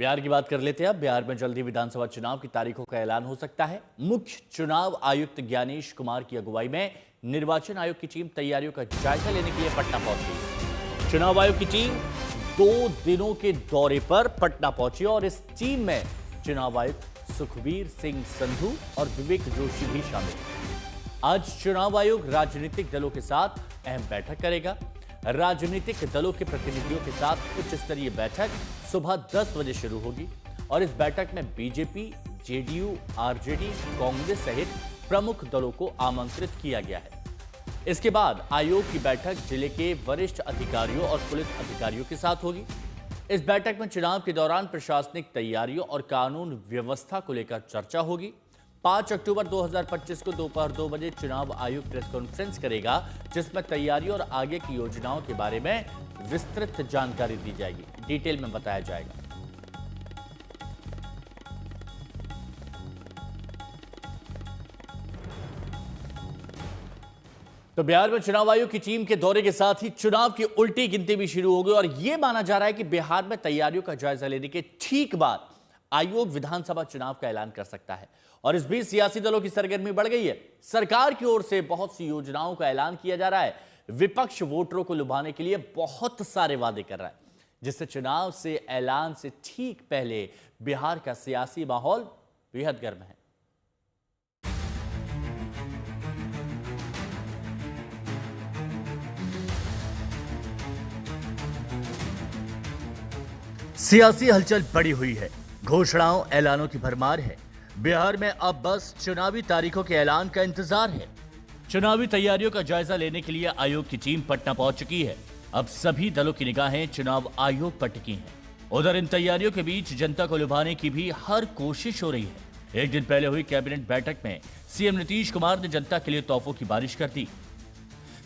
बिहार की बात कर लेते हैं। अब बिहार में जल्दी विधानसभा चुनाव की तारीखों का ऐलान हो सकता है। मुख्य चुनाव आयुक्त ज्ञानेश कुमार की अगुवाई में निर्वाचन आयोग की टीम तैयारियों का जायजा लेने के लिए पटना पहुंच गई। चुनाव आयोग की टीम 2 दिनों के दौरे पर पटना पहुंची और इस टीम में चुनाव आयुक्त सुखबीर सिंह संधू और विवेक जोशी भी शामिल हैं। आज चुनाव आयोग राजनीतिक दलों के साथ अहम बैठक करेगा। राजनीतिक दलों के प्रतिनिधियों के साथ उच्च स्तरीय बैठक सुबह 10 बजे शुरू होगी और इस बैठक में बीजेपी, जेडीयू, आरजेडी, कांग्रेस सहित प्रमुख दलों को आमंत्रित किया गया है। इसके बाद आयोग की बैठक जिले के वरिष्ठ अधिकारियों और पुलिस अधिकारियों के साथ होगी। इस बैठक में चुनाव के दौरान प्रशासनिक तैयारियों और कानून व्यवस्था को लेकर चर्चा होगी। 5 अक्टूबर 2025 को दोपहर 2 बजे चुनाव आयोग प्रेस कॉन्फ्रेंस करेगा, जिसमें तैयारी और आगे की योजनाओं के बारे में विस्तृत जानकारी दी जाएगी, डिटेल में बताया जाएगा। तो बिहार में चुनाव आयोग की टीम के दौरे के साथ ही चुनाव की उल्टी गिनती भी शुरू हो गई और यह माना जा रहा है कि बिहार में तैयारियों का जायजा लेने के ठीक बाद आयोग विधानसभा चुनाव का ऐलान कर सकता है। और इस बीच सियासी दलों की सरगर्मी बढ़ गई है। सरकार की ओर से बहुत सी योजनाओं का ऐलान किया जा रहा है। विपक्ष वोटरों को लुभाने के लिए बहुत सारे वादे कर रहा है, जिससे चुनाव से ऐलान से ठीक पहले बिहार का सियासी माहौल बेहद गर्म है। सियासी हलचल बड़ी हुई है। घोषणाओं, ऐलानों की भरमार है। बिहार में अब बस चुनावी तारीखों के ऐलान का इंतजार है। चुनावी तैयारियों का जायजा लेने के लिए आयोग की टीम पटना पहुंच चुकी है। अब सभी दलों की निगाहें चुनाव आयोग पर टिकी हैं। उधर इन तैयारियों के बीच जनता को लुभाने की भी हर कोशिश हो रही है। एक दिन पहले हुई कैबिनेट बैठक में सीएम नीतीश कुमार ने जनता के लिए तोहफों की बारिश कर दी।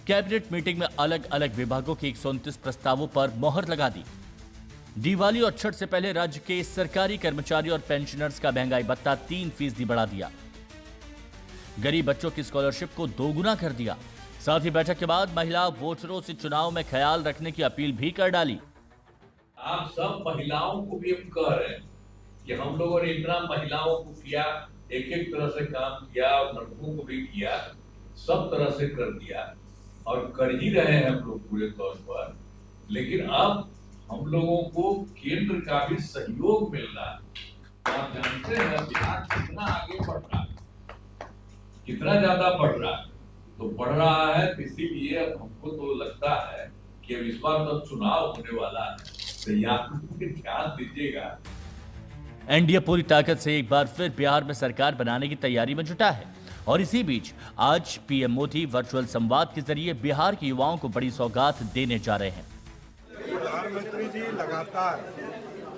कैबिनेट मीटिंग में अलग अलग विभागों के 129 प्रस्तावों पर मोहर लगा दी। दिवाली और छठ से पहले राज्य के सरकारी कर्मचारी और पेंशनर्स का महंगाई भत्ता 3% बढ़ा दिया। गरीब बच्चों की स्कॉलरशिप को दोगुना कर दिया। साथ ही बैठक के बाद महिला वोटरों से चुनाव में ख्याल रखने की अपील भी कर डाली। आप सब महिलाओं को भी हम कह रहे हैं कि हम लोगों ने इतना महिलाओं को किया, एक एक तरह से काम किया और लड़कों को भी किया, सब तरह से कर दिया और कर ही रहे हैं हम लोग पूरे तौर पर। लेकिन अब हम लोगों को केंद्र का भी सहयोग मिल रहा है। आप जानते हैं बिहार कितना आगे बढ़ रहा है, कितना ज्यादा बढ़ रहा है। तो बढ़ रहा है, इसीलिए हमको तो लगता है कि अब इस बार जब चुनाव होने वाला है तो यहाँ ध्यान दीजिएगा। एनडीए पूरी ताकत से एक बार फिर बिहार में सरकार बनाने की तैयारी में जुटा है और इसी बीच आज पीएम मोदी वर्चुअल संवाद के जरिए बिहार के युवाओं को बड़ी सौगात देने जा रहे हैं। प्रधानमंत्री जी लगातार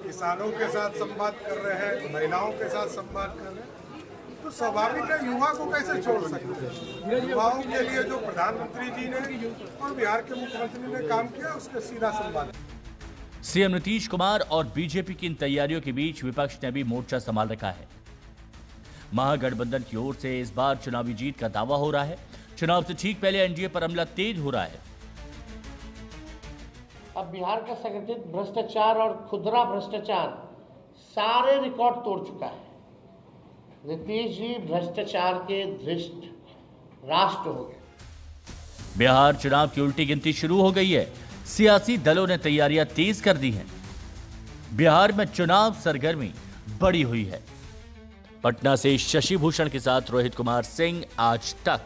किसानों के साथ संवाद कर रहे हैं, महिलाओं के साथ संवाद कर रहे हैं, तो स्वाभाविक है युवा को कैसे छोड़ सकते हैं। युवाओं के लिए जो प्रधानमंत्री जी ने और बिहार के मुख्यमंत्री ने काम किया, उसके सीधा संवाद। सीएम नीतीश कुमार और बीजेपी की इन तैयारियों के बीच विपक्ष ने भी मोर्चा संभाल रखा है। महागठबंधन की ओर से इस बार चुनावी जीत का दावा हो रहा है। चुनाव से ठीक पहले एनडीए पर हमला तेज हो रहा है। अब बिहार का संगठित भ्रष्टाचार और खुदरा भ्रष्टाचार सारे रिकॉर्ड तोड़ चुका है। नीतीश जी भ्रष्टाचार के धृष्ट राष्ट्र हो गए। बिहार चुनाव की उल्टी गिनती शुरू हो गई है। सियासी दलों ने तैयारियां तेज कर दी हैं। बिहार में चुनाव सरगर्मी बढ़ी हुई है। पटना से शशि भूषण के साथ रोहित कुमार सिंह, आज तक।